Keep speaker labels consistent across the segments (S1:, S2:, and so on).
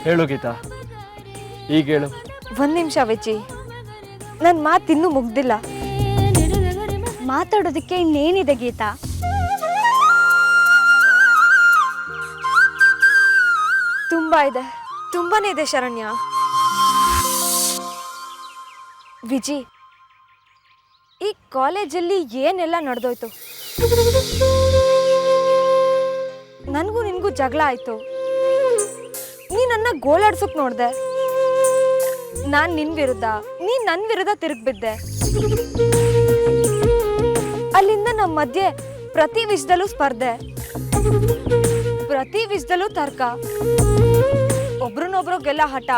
S1: ಹೇಳು ಗೀತಾ, ಈಗ ಹೇಳು.
S2: ಒಂದ್ ನಿಮಿಷ ವಿಜಿ, ನನ್ನ ಮಾತು ಇನ್ನೂ ಮುಗ್ದಿಲ್ಲ.
S3: ಮಾತಾಡೋದಕ್ಕೆ ಇನ್ನೇನಿದೆ ಗೀತಾ?
S2: ತುಂಬಾನೇ ಇದೆ ಶರಣ್ಯ. ವಿಜಿ, ಈ ಕಾಲೇಜಲ್ಲಿ ಏನೆಲ್ಲ ನಡೆದೋಯ್ತು. ನನಗೂ ನಿನ್ಗೂ ಜಗಳ ಆಯ್ತು. ನೀ ನನ್ನ ಗೋಳಾಡ್ಸೋಕ್ ನೋಡ್ದೆ, ನಾನ್ ನಿನ್ ವಿರುದ್ಧ, ನೀ ನನ್ ವಿರುದ್ಧ ತಿರುಗ್ಬಿದ್ದೆ. ಅಲ್ಲಿಂದ ನಮ್ಮ ಮಧ್ಯೆ ಪ್ರತಿ ವಿಷಯದಲ್ಲೂ ಸ್ಪರ್ಧೆ, ಪ್ರತಿ ವಿಷಯದಲ್ಲೂ ತರ್ಕ, ಒಬ್ರನ್ನೊಬ್ರಿಗೆಲ್ಲ ಹಠ.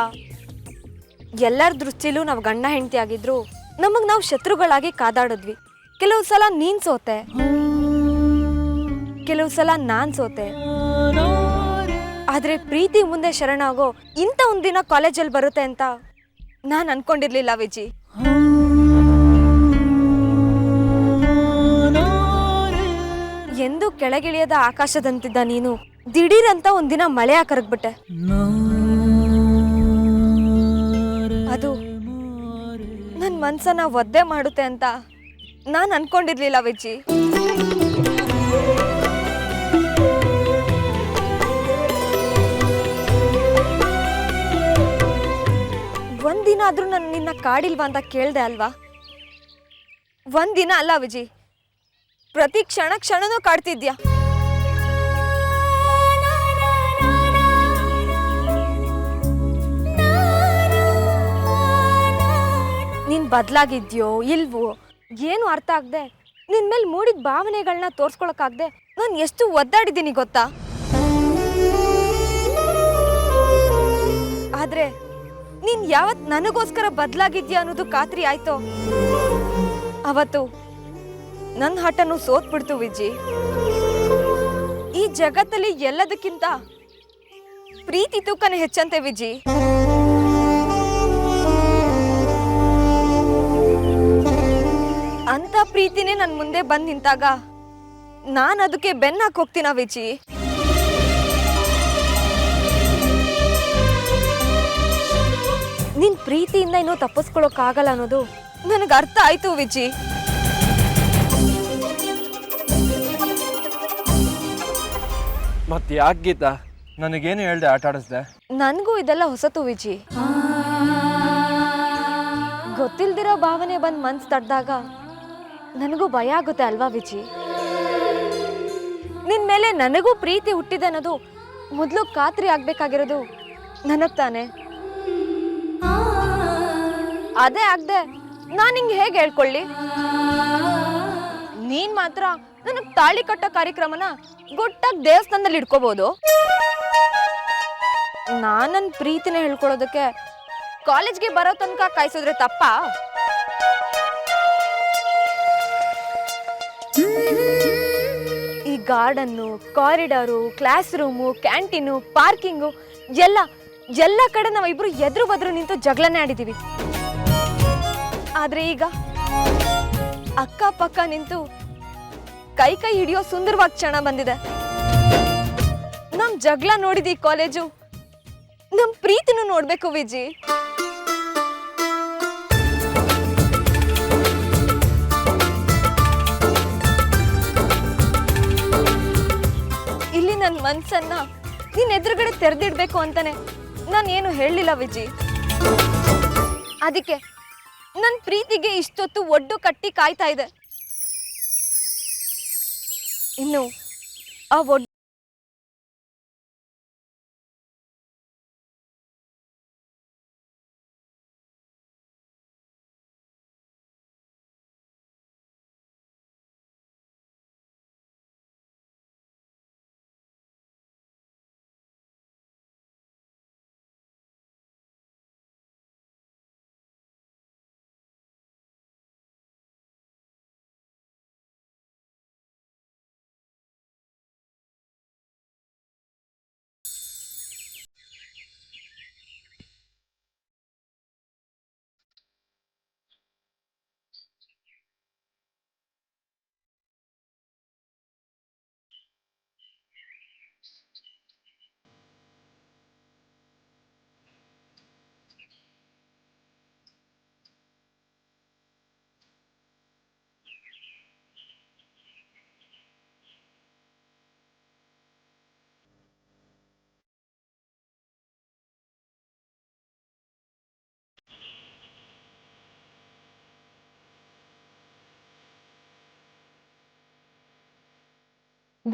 S2: ಎಲ್ಲರ ದೃಷ್ಟಿಲೂ ನಾವು ಗಂಡ ಹೆಂಡತಿ ಆಗಿದ್ರು ನಮಗ್ ನಾವು ಶತ್ರುಗಳಾಗಿ ಕಾದಾಡಿದ್ವಿ. ಕೆಲವು ಸಲ ನೀನ್ ಸೋತೆ, ಕೆಲವು ಸಲ ನಾನ್ ಸೋತೆ. ಆದ್ರೆ ಪ್ರೀತಿ ಮುಂದೆ ಶರಣಾಗೋ ಇಂಥ ಒಂದಿನ ಕಾಲೇಜಲ್ಲಿ ಬರುತ್ತೆ ಅಂತ ನಾನ್ ಅನ್ಕೊಂಡಿರ್ಲಿಲ್ಲ ವಿಜಿ. ಎಂದು ಕೆಳಗಿಳಿಯದ ಆಕಾಶದಂತಿದ್ದ ನೀನು ದಿಢೀರಂತ ಒಂದಿನ ಮಳೆ ಕರಗ್ಬಿಟ್ಟೆ. ಅದು ನನ್ ಮನ್ಸನ್ನ ಒದ್ದೆ ಮಾಡುತ್ತೆ ಅಂತ ನಾನ್ ಅನ್ಕೊಂಡಿರ್ಲಿಲ್ಲ ವಿಜಿ. ಒಂದಿನ ಆದ್ರೂ ನಾನು ನಿನ್ನ ಕಾಡಿಲ್ವಾ ಅಂತ ಕೇಳ್ದೆ ಅಲ್ವಾ? ಒಂದಿನ ಅಲ್ಲ ವಿಜಿ, ಪ್ರತಿ ಕ್ಷಣ ಕ್ಷಣನೂ ಕಾಡ್ತಿದ್ಯಾ. ನೀನ್ ಬದ್ಲಾಗಿದ್ಯೋ ಇಲ್ವೋ ಏನು ಅರ್ಥ ಆಗದೆ, ನಿನ್ ಮೇಲೆ ಮೂಡಿದ ಭಾವನೆಗಳನ್ನ ತೋರ್ಸ್ಕೊಳಕ್ಕಾಗ್ದೆ ನಾನು ಎಷ್ಟು ಒದ್ದಾಡಿದ್ದೀನಿ ಗೊತ್ತಾ? ಆದ್ರೆ ನೀನ್ ಯಾವತ್ ನನಗೋಸ್ಕರ ಬದ್ಲಾಗಿದ್ಯಾ ಅನ್ನೋದು ಖಾತ್ರಿ ಆಯ್ತೋ ಅವತ್ತು ನನ್ನ ಹಠನು ಸೋತ್ಬಿಡ್ತು ವಿಜಿ. ಈ ಜಗತ್ತಲ್ಲಿ ಎಲ್ಲದಕ್ಕಿಂತ ಪ್ರೀತಿ ತೂಕನೇ ಹೆಚ್ಚಂತೆ ವಿಜಿ. ಅಂತ ಪ್ರೀತಿನೇ ನನ್ ಮುಂದೆ ಬಂದ್ ನಿಂತಾಗ ನಾನ್ ಅದಕ್ಕೆ ಬೆನ್ನಾಕ್ ಹೋಗ್ತೀನ ವಿಜಿ. ನಿನ್ ಪ್ರೀತಿಯಿಂದ ಇನ್ನೂ ತಪ್ಪಿಸ್ಕೊಳಕ್ಕಾಗಲ್ಲ ಅನ್ನೋದು ನನಗೆ ಅರ್ಥ ಆಯ್ತು ವಿಜಿ.
S1: ಮತ್ತೆ ಯಾಕೆ ಗೀತಾ ನನಗೇನು ಹೇಳ್ದೆ ಆಟ ಆಡಿಸ್ದೆ?
S2: ನನಗೂ ಇದೆಲ್ಲ ಹೊಸತು ವಿಜಿ. ಗೊತ್ತಿಲ್ದಿರೋ ಭಾವನೆ ಬಂದ್ ಮನ್ಸ್ ತಡ್ದಾಗ ನನಗೂ ಭಯ ಆಗುತ್ತೆ ಅಲ್ವಾ ವಿಜಿ? ನಿನ್ ಮೇಲೆ ನನಗೂ ಪ್ರೀತಿ ಹುಟ್ಟಿದೆ ಅನ್ನೋದು ಮೊದಲು ಖಾತ್ರಿ ಆಗ್ಬೇಕಾಗಿರೋದು ನನಗ್ ತಾನೆ. ಅದೇ ಆಗದೆ ನಾನು ಹಿಂಗೆ ಹೇಗೆ ಹೇಳ್ಕೊಳ್ಳಿ? ನೀನ್ ಮಾತ್ರ ನನಗ್ ತಾಳಿ ಕಟ್ಟೋ ಕಾರ್ಯಕ್ರಮನ ಗೊಟ್ಟಾಗಿ ದೇವಸ್ಥಾನದಲ್ಲಿ ಇಟ್ಕೋಬಹುದು. ನಾನನ್ ಪ್ರೀತಿನ ಹೇಳ್ಕೊಳ್ಳೋದಕ್ಕೆ ಕಾಲೇಜ್ಗೆ ಬರೋ ತನಕ ಕಾಯಿಸಿದ್ರೆ ತಪ್ಪ? ಈ garden, corridor, class room, canteen, parking ಎಲ್ಲ ಕಡೆ ನಾವಿಬ್ರು ಎದುರು ಬದ್ರು ನಿಂತು ಜಗಳನೇ ಆಡಿದೀವಿ. ಆದ್ರೆ ಈಗ ಅಕ್ಕಪಕ್ಕ ನಿಂತು ಕೈ ಹಿಡಿಯೋ ಸುಂದರವಾದ ಕ್ಷಣ ಬಂದಿದೆ. ನಮ್ ಜಗಳ ನೋಡಿದ ಈ ಕಾಲೇಜು ನಮ್ ಪ್ರೀತಿನೂ ನೋಡ್ಬೇಕು ವಿಜಿ. ಇಲ್ಲಿ ನನ್ನ ಮನ್ಸನ್ನ ನೀನ್ ಎದುರುಗಡೆ ತೆರೆದಿಡ್ಬೇಕು ಅಂತಾನೆ ನಾನು ಏನು ಹೇಳಲಿಲ್ಲ ವಿಜಿ. ಅದಕ್ಕೆ ನನ್ನ ಪ್ರೀತಿಗೆ ಇಷ್ಟೊತ್ತು ಒಡ್ಡು ಕಟ್ಟಿ ಕಾಯ್ತಾ ಇದೆ. ಇನ್ನು ಆ ಒಡ್ಡು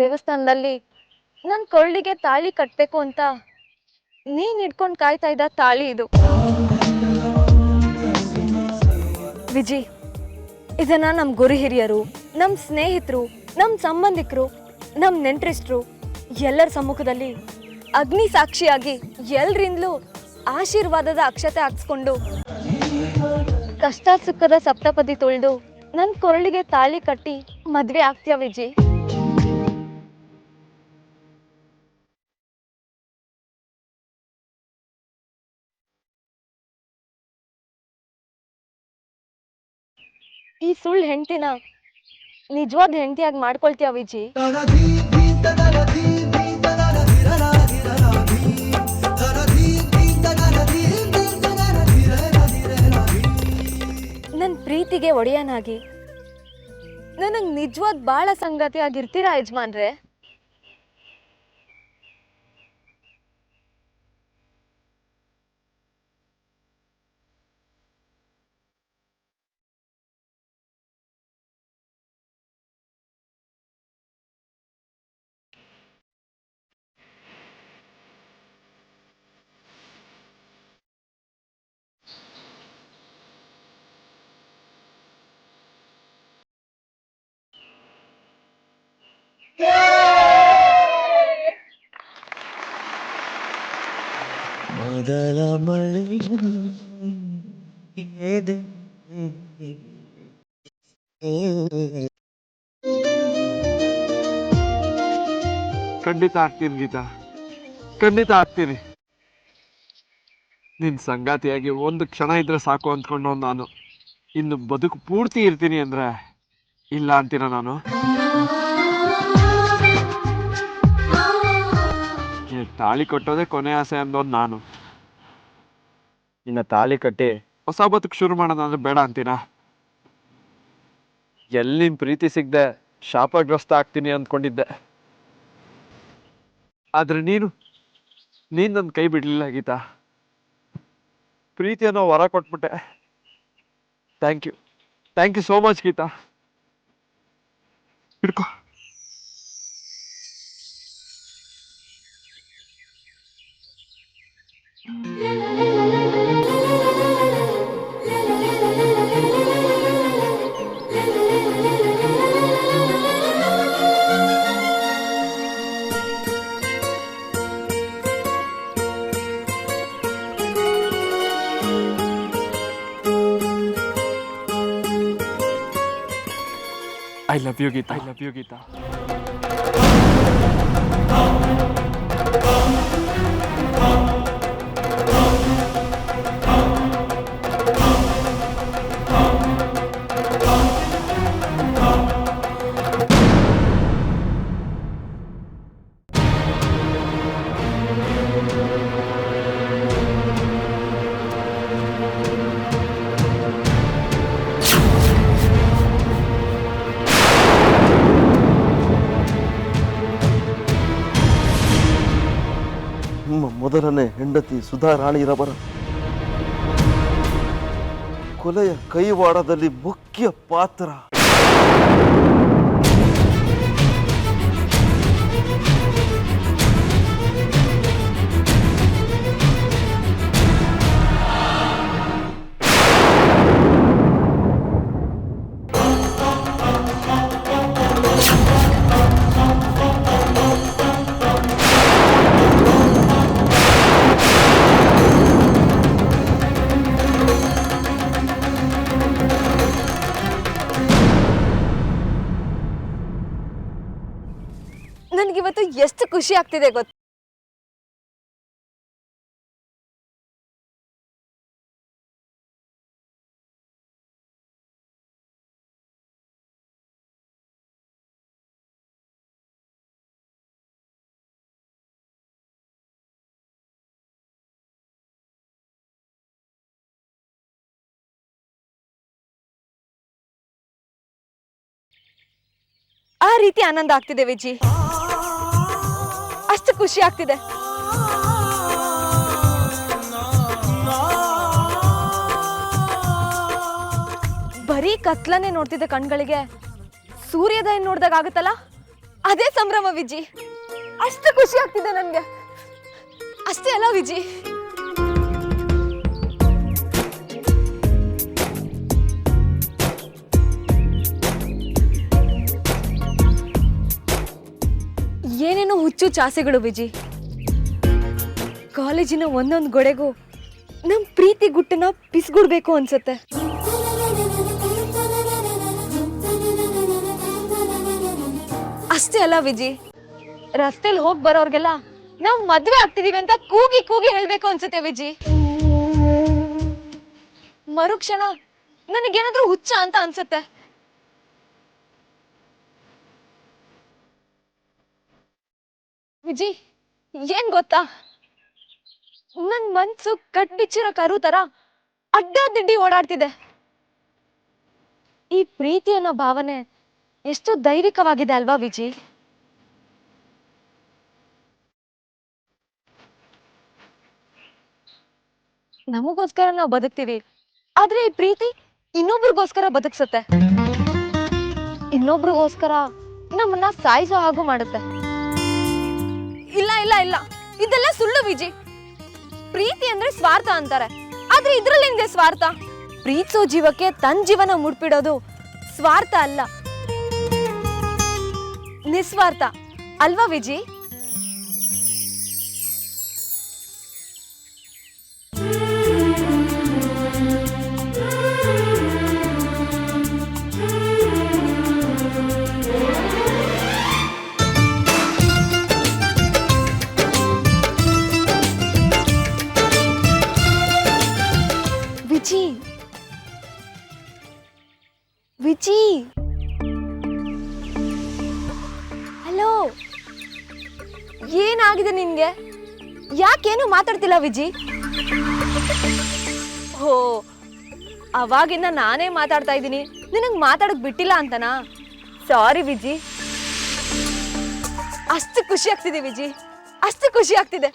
S2: ದೇವಸ್ಥಾನದಲ್ಲಿ ನನ್ನ ಕೊರಳಿಗೆ ತಾಳಿ ಕಟ್ಟಬೇಕು ಅಂತ ನೀನ್ ಹಿಡ್ಕೊಂಡು ಕಾಯ್ತಾ ಇದ್ದ ತಾಳಿ ಇದು. ವಿಜಿ, ಇದನ್ನ ನಮ್ಮ ಗುರು ಹಿರಿಯರು, ನಮ್ಮ ಸ್ನೇಹಿತರು, ನಮ್ಮ ಸಂಬಂಧಿಕರು, ನಮ್ಮ ನೆಂಟರಿಸ್ಟ್ರು ಎಲ್ಲರ ಸಮ್ಮುಖದಲ್ಲಿ ಅಗ್ನಿ ಸಾಕ್ಷಿಯಾಗಿ ಎಲ್ರಿಂದಲೂ ಆಶೀರ್ವಾದದ ಅಕ್ಷತೆ ಹಾಕ್ಸ್ಕೊಂಡು ಕಷ್ಟ ಸುಖದ ಸಪ್ತಪದಿ ತುಳಿದು ನನ್ನ ಕೊರಳಿಗೆ ತಾಳಿ ಕಟ್ಟಿ ಮದ್ವೆ ಆಗ್ತೀಯ ವಿಜಿ. ಈ ಸುಳ್ಳು ಹೆಂಡತಿನ ನಿಜವಾದ ಹೆಂಡತಿಯಾಗಿ ಮಾಡ್ಕೊಳ್ತೀಯ ವಿಜಿ. ನನ್ನ ಪ್ರೀತಿಗೆ ಒಡೆಯನಾಗಿ ನನಗೆ ನಿಜವಾದ ಬಾಳ ಸಂಗತಿ ಆಗಿರ್ತೀರಾ ಯಜಮಾನ್ರೆ?
S3: ಮೊದಲ ಮಳೆ
S1: ಖಂಡಿತ ಆಗ್ತೀನಿ ಗೀತಾ, ಖಂಡಿತ ಆಗ್ತೀನಿ. ನಿನ್ ಸಂಗಾತಿಯಾಗಿ ಒಂದು ಕ್ಷಣ ಇದ್ರೆ ಸಾಕು ಅಂದ್ಕೊಂಡು ನಾನು ಇನ್ನು ಬದುಕು ಪೂರ್ತಿ ಇರ್ತೀನಿ ಅಂದ್ರೆ ಇಲ್ಲ ಅಂತೀನ ನಾನು? ತಾಳಿ ಕಟ್ಟೋದೇ ಕೊನೆ ಆಸೆ ಅಂದೋದು ನಾನು. ಇನ್ನು ತಾಳಿ ಕಟ್ಟಿ ಹೊಸ ಬದುಕು ಶುರು ಮಾಡೋಣ ಅಂದ್ರೆ ಬೇಡ ಅಂತೀನ? ಎಲ್ಲಿ ನಿನ್ ಪ್ರೀತಿ ಸಿಗದೆ ಶಾಪಗ್ರಸ್ತ ಆಗ್ತೀನಿ ಅಂದ್ಕೊಂಡಿದ್ದೆ. ಆದ್ರೆ ನೀನು ನನ್ನ ಕೈ ಬಿಡ್ಲಿಲ್ಲ ಗೀತಾ. ಪ್ರೀತಿಯನ್ನೋ ವರ ಕೊಟ್ಬಿಟ್ಟೆ. Thank you so much Geeta. ಹಿಡ್ಕೋ. I love you, Geeta. I love you, Geeta.
S3: ನಿಮ್ಮ ಮೊದಲನೇ ಹೆಂಡತಿ ಸುಧಾ ರಾಣಿರವರ ಕೊಲೆಯ ಕೈವಾಡದಲ್ಲಿ ಮುಖ್ಯ ಪಾತ್ರ.
S2: ನನಗಿವತ್ತು ಎಷ್ಟು ಖುಷಿ ಆಗ್ತಿದೆ ಗೊತ್ತಾ? ಆ ರೀತಿ ಆನಂದ ಆಗ್ತಿದೆ ವಿಜಿ, ಅಷ್ಟು ಖುಷಿ ಆಗ್ತಿದೆ. ಬರೀ ಕತ್ಲನ್ನೇ ನೋಡ್ತಿದ್ದ ಕಣ್ಗಳಿಗೆ ಸೂರ್ಯೋದಯ ನೋಡ್ದಾಗ ಆಗುತ್ತಲ್ಲ ಅದೇ ಸಂಭ್ರಮ ವಿಜಿ. ಅಷ್ಟು ಖುಷಿ ಆಗ್ತಿದೆ ನನ್ಗೆ. ಅಷ್ಟೇ ಅಲ್ಲ ವಿಜಿ, ಏನೇನೋ ಹುಚ್ಚು ಚಾಸೆಗಳು ವಿಜಿ. ಕಾಲೇಜಿನ ಒಂದೊಂದು ಗೋಡೆಗೂ ನಮ್ ಪ್ರೀತಿ ಗುಟ್ಟನ್ನ ಪಿಸ್ಗುಡ್ಬೇಕು ಅನ್ಸುತ್ತೆ. ಅಷ್ಟೇ ಅಲ್ಲ ವಿಜಿ, ರಸ್ತೆಲಿ ಹೋಗ್ ಬರೋರ್ಗೆಲ್ಲ ನಾವ್ ಮದ್ವೆ ಆಗ್ತಿದೀವಿ ಅಂತ ಕೂಗಿ ಕೂಗಿ ಹೇಳ್ಬೇಕು ಅನ್ಸುತ್ತೆ ವಿಜಿ. ಮರುಕ್ಷಣ ನನಗೇನಾದ್ರೂ ಹುಚ್ಚ ಅಂತ ಅನ್ಸುತ್ತೆ. ವಿಜಿ, ಏನ್ ಗೊತ್ತಾ, ನನ್ ಮನ್ಸು ಕಟ್ಬಿಚ್ಚಿರೋ ಕರು ತರ ಅಡ್ಡಾದಿಡ್ಡಿ ಓಡಾಡ್ತಿದೆ. ಈ ಪ್ರೀತಿ ಅನ್ನೋ ಭಾವನೆ ಎಷ್ಟು ದೈವಿಕವಾಗಿದೆ ಅಲ್ವಾ ವಿಜಿ? ನಮಗೋಸ್ಕರ ನಾವು ಬದುಕ್ತೀವಿ, ಆದ್ರೆ ಈ ಪ್ರೀತಿ ಇನ್ನೊಬ್ರಿಗೋಸ್ಕರ ಬದುಕ್ಸುತ್ತೆ. ಇನ್ನೊಬ್ರಿಗೋಸ್ಕರ ನಮ್ಮನ್ನ ಸಾಯಿಸೋ ಹಾಗೂ ಮಾಡುತ್ತೆ. ಇಲ್ಲ ಇಲ್ಲ ಇಲ್ಲ, ಇದೆಲ್ಲ ಸುಳ್ಳು ವಿಜಿ. ಪ್ರೀತಿ ಅಂದ್ರೆ ಸ್ವಾರ್ಥ ಅಂತಾರೆ, ಆದ್ರೆ ಇದ್ರಲ್ಲಿ ಹೆಂಗೆ ಸ್ವಾರ್ಥ? ಪ್ರೀತಿಸೋ ಜೀವಕ್ಕೆ ತನ್ನ ಜೀವನ ಮುಡ್ಪಿಡೋದು ಸ್ವಾರ್ಥ ಅಲ್ಲ, ನಿಸ್ವಾರ್ಥ ಅಲ್ವಾ ವಿಜಿ? ವಿಜಿ, ವಿಜಿ, ಹಲೋ, ಏನಾಗಿದೆ ನಿನ್ಗೆ? ಯಾಕೇನು ಮಾತಾಡ್ತಿಲ್ಲ ವಿಜಿ? ಹೋ, ಅವಾಗಿಂದ ನಾನೇ ಮಾತಾಡ್ತಾ ಇದ್ದೀನಿ, ನಿನಗೆ ಮಾತಾಡಕ್ ಬಿಟ್ಟಿಲ್ಲ ಅಂತನಾ? ಸಾರಿ ವಿಜಿ. ಅಷ್ಟು ಖುಷಿ ಆಗ್ತಿದೆ ವಿಜಿ, ಅಷ್ಟು ಖುಷಿ ಆಗ್ತಿದೆ.